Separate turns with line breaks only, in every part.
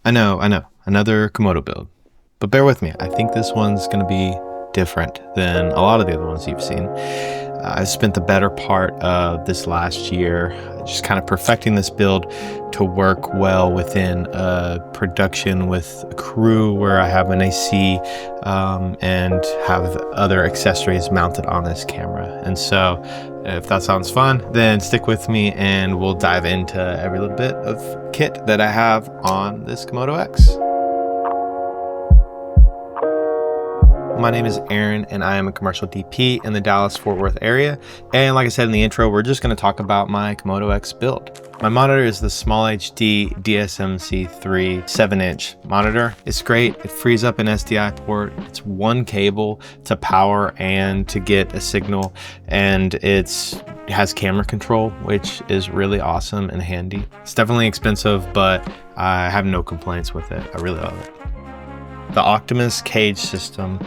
I know, another Komodo build. But bear with me, I think this one's gonna be different than a lot of the other ones you've seen. I spent the better part of this last year just kind of perfecting this build to work well within a production with a crew where I have an AC and have other accessories mounted on this camera. And so if that sounds fun, then stick with me and we'll dive into every little bit of kit that I have on this Komodo-X. My name is Aaron and I am a commercial DP in the Dallas-Fort Worth area. And like I said in the intro, we're just going to talk about my Komodo-X build. My monitor is the SmallHD DSMC3 7-inch monitor. It's great. It frees up an SDI port. It's one cable to power and to get a signal. And it has camera control, which is really awesome and handy. It's definitely expensive, but I have no complaints with it. I really love it. The Optimus cage system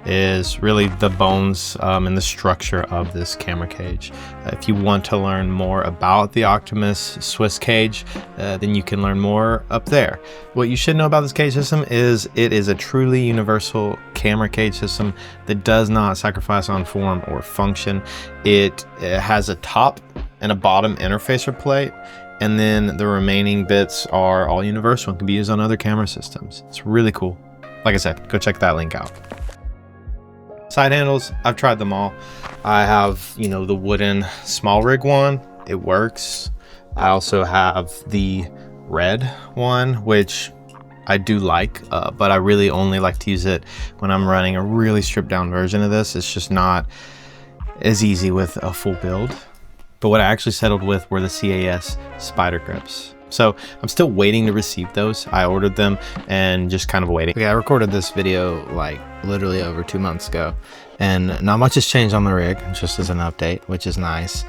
is really the bones and the structure of this camera cage. If you want to learn more about the Optimus SwissCage, then you can learn more up there. What you should know about this cage system is it is a truly universal camera cage system that does not sacrifice on form or function. It has a top and a bottom interfacer plate, and then the remaining bits are all universal and can be used on other camera systems. It's really cool. Like I said, go check that link out. Side handles, I've tried them all. I have, the wooden small rig one. It works. I also have the red one, which I do like, but I really only like to use it when I'm running a really stripped down version of this. It's just not as easy with a full build. But what I actually settled with were the CAS Spider Grips. So I'm still waiting to receive those. I ordered them and just kind of waiting. Okay, I recorded this video like literally over 2 months ago and not much has changed on the rig, just as an update, which is nice.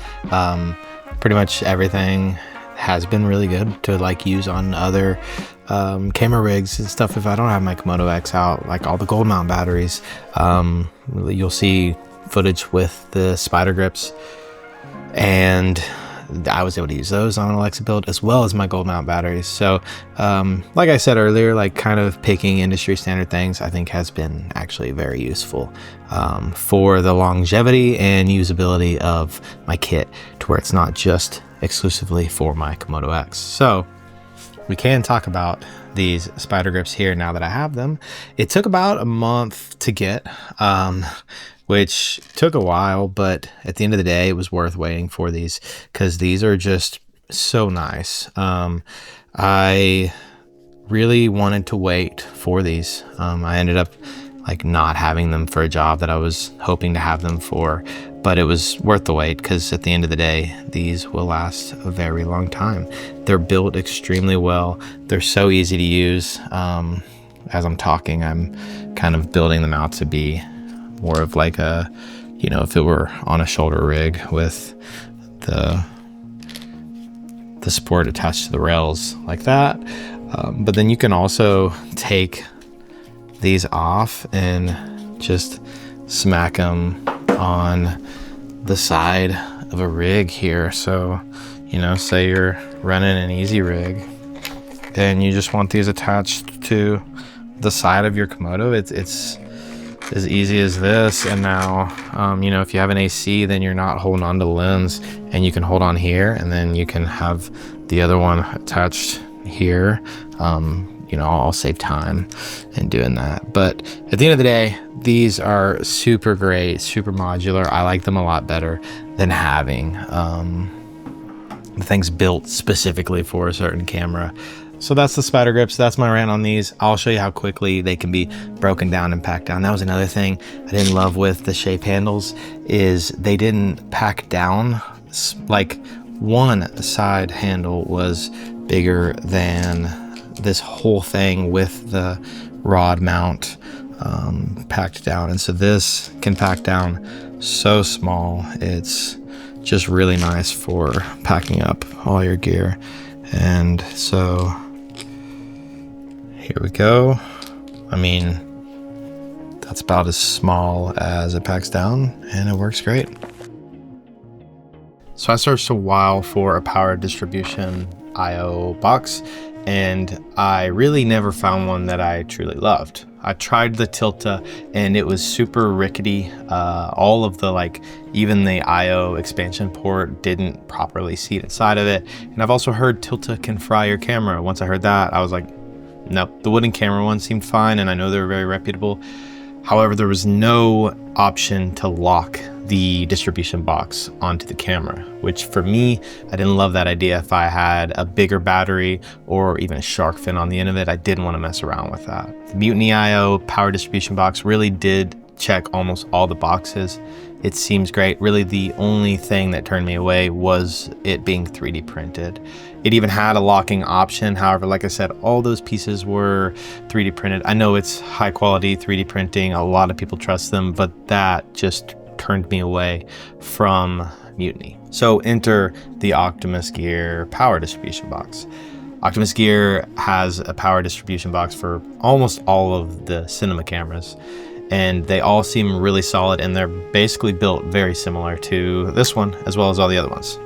Pretty much everything has been really good to like use on other camera rigs and stuff. If I don't have my Komodo-X out, like all the gold mount batteries, you'll see footage with the Spider Grips, and I was able to use those on an Alexa build as well as my gold mount batteries. So like I said earlier, like kind of picking industry standard things I think has been actually very useful for the longevity and usability of my kit, to where it's not just exclusively for my Komodo-X. So we can talk about these Spider Grips here now that I have them. It took about a month to get, which took a while, but at the end of the day, it was worth waiting for these because these are just so nice. I really wanted to wait for these. I ended up like not having them for a job that I was hoping to have them for, but it was worth the wait because at the end of the day, these will last a very long time. They're built extremely well. They're so easy to use. As I'm talking, I'm kind of building them out to be more of like a, if it were on a shoulder rig with the support attached to the rails like that. But then you can also take these off and just smack them on the side of a rig here. So, say you're running an easy rig and you just want these attached to the side of your Komodo. It's as easy as this. And now, if you have an AC, then you're not holding on to the lens, and you can hold on here, and then you can have the other one attached here. I'll save time in doing that. But at the end of the day, these are super great, super modular. I like them a lot better than having the things built specifically for a certain camera. So that's the Spider Grips. That's my rant on these. I'll show you how quickly they can be broken down and packed down. That was another thing I didn't love with the shape handles, is they didn't pack down. Like one side handle was bigger than this whole thing with the rod mount packed down. And so this can pack down so small. It's just really nice for packing up all your gear. And so here we go. I mean, that's about as small as it packs down, and it works great. So I searched a while for a power distribution IO box, and I really never found one that I truly loved. I tried the Tilta and it was super rickety. All of the even the IO expansion port didn't properly seat inside of it. And I've also heard Tilta can fry your camera. Once I heard that, I was like, nope. The wooden camera one seemed fine, and I know they're very reputable. However, there was no option to lock the distribution box onto the camera, which for me, I didn't love that idea. If I had a bigger battery or even a shark fin on the end of it, I didn't want to mess around with that. The Mutiny IO power distribution box really did check almost all the boxes. It seems great. Really, the only thing that turned me away was it being 3D printed. It even had a locking option. However, like I said, all those pieces were 3D printed. I know it's high quality 3D printing. A lot of people trust them, but that just turned me away from Mutiny. So enter the Optimus Gear power distribution box. Optimus Gear has a power distribution box for almost all of the cinema cameras, and they all seem really solid, and they're basically built very similar to this one as well as all the other ones.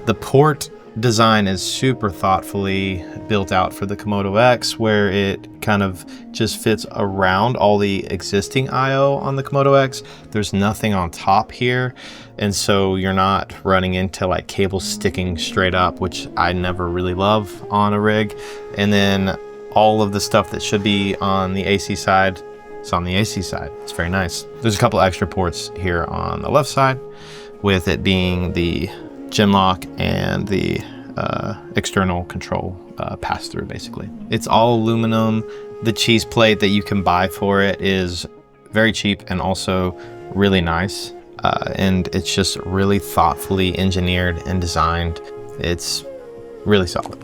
The port design is super thoughtfully built out for the Komodo-X, where it kind of just fits around all the existing IO on the Komodo-X. There's nothing on top here, and so you're not running into cables sticking straight up, which I never really love on a rig. And then all of the stuff that should be on the AC side, it's on the AC side. It's very nice. There's a couple extra ports here on the left side, with it being the gem lock and the external control pass-through, basically. It's all aluminum. The cheese plate that you can buy for it is very cheap and also really nice. And it's just really thoughtfully engineered and designed. It's really solid.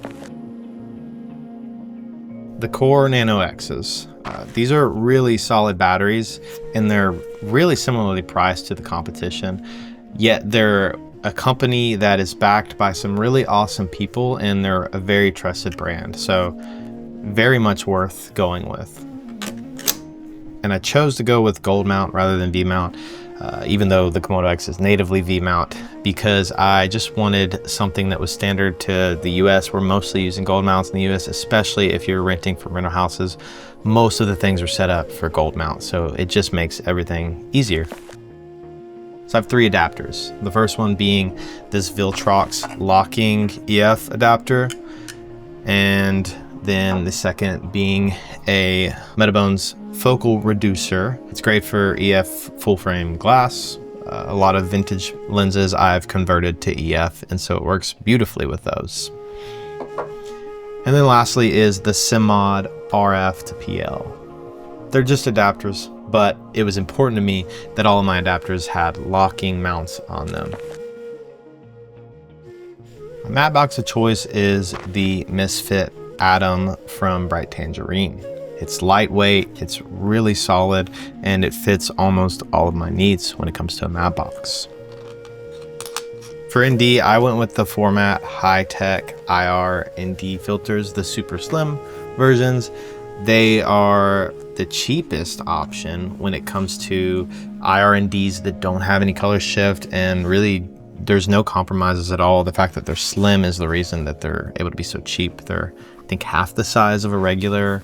The core Nano X's. These are really solid batteries, and they're really similarly priced to the competition, yet they're a company that is backed by some really awesome people, and they're a very trusted brand. So very much worth going with. And I chose to go with gold mount rather than V mount, even though the Komodo-X is natively V mount, because I just wanted something that was standard to the US. We're mostly using gold mounts in the US, especially if you're renting from rental houses. Most of the things are set up for gold mount, so it just makes everything easier. So I have 3 adapters. The first one being this Viltrox locking EF adapter, and then the second being a Metabones focal reducer. It's great for EF full frame glass. A lot of vintage lenses I've converted to EF, and so it works beautifully with those. And then lastly is the SimMod RF to PL. They're just adapters, but it was important to me that all of my adapters had locking mounts on them. My matte box of choice is the Misfit Atom from Bright Tangerine. It's lightweight, it's really solid, and it fits almost all of my needs when it comes to a matte box. For ND, I went with the Format High-Tech IR ND filters, the super slim versions. They are the cheapest option when it comes to IR&Ds that don't have any color shift, and really there's no compromises at all. The fact that they're slim is the reason that they're able to be so cheap. They're, I think, half the size of a regular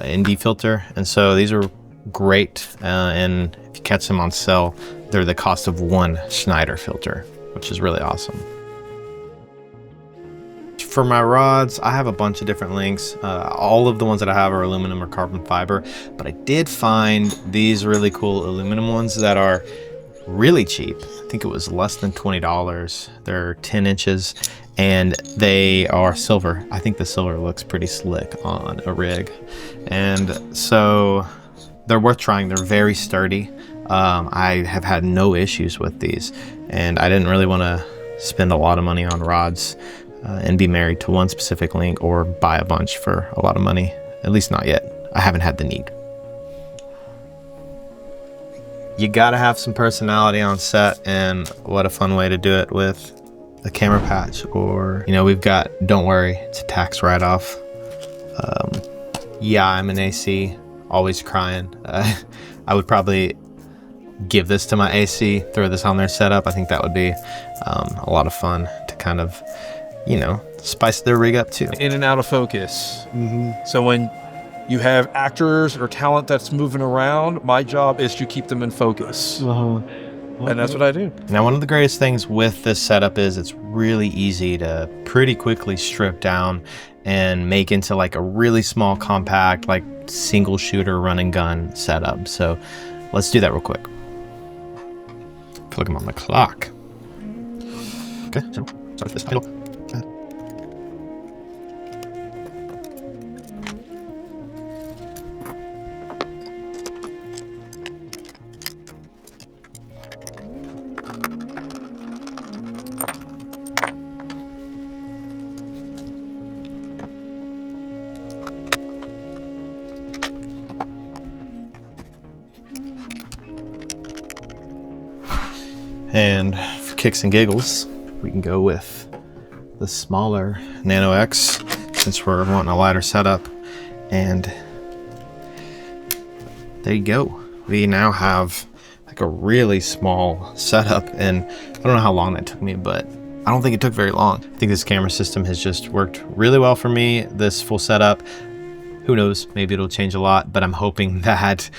ND filter, and so these are great, and if you catch them on sale, they're the cost of one Schneider filter, which is really awesome. For my rods, I have a bunch of different lengths. All of the ones that I have are aluminum or carbon fiber, but I did find these really cool aluminum ones that are really cheap. I think it was less than $20. They're 10 inches and they are silver. I think the silver looks pretty slick on a rig. And so they're worth trying. They're very sturdy. I have had no issues with these, and I didn't really want to spend a lot of money on rods and be married to one specific link or buy a bunch for a lot of money. At least not yet. I haven't had the need. You gotta have some personality on set, and what a fun way to do it with a camera patch, or, you know, we've got Don't Worry, it's a tax write-off. Yeah, I'm an AC, always crying. I would probably give this to my AC, throw this on their setup. I think that would be a lot of fun to kind of you know, spice their rig up too.
In and out of focus. So when you have actors or talent that's moving around, my job is to keep them in focus. And that's what I do.
Now, one of the greatest things with this setup is it's really easy to pretty quickly strip down and make into like a really small, compact, like single shooter run and gun setup. So let's do that real quick. Look, I'm on the clock. Okay, so start this title. And for kicks and giggles, we can go with the smaller Nano X since we're wanting a lighter setup. And there you go. We now have like a really small setup, and I don't know how long that took me, but I don't think it took very long. I think this camera system has just worked really well for me, this full setup. Who knows, maybe it'll change a lot, but I'm hoping that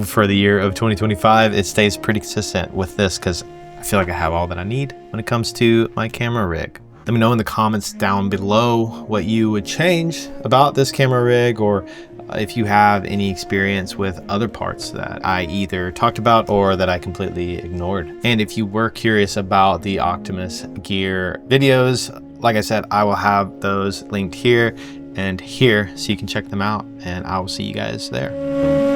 for the year of 2025, it stays pretty consistent with this, because I feel like I have all that I need when it comes to my camera rig. Let me know in the comments down below what you would change about this camera rig, or if you have any experience with other parts that I either talked about or that I completely ignored. And if you were curious about the Optimus gear videos, like I said, I will have those linked here and here so you can check them out, and I will see you guys there.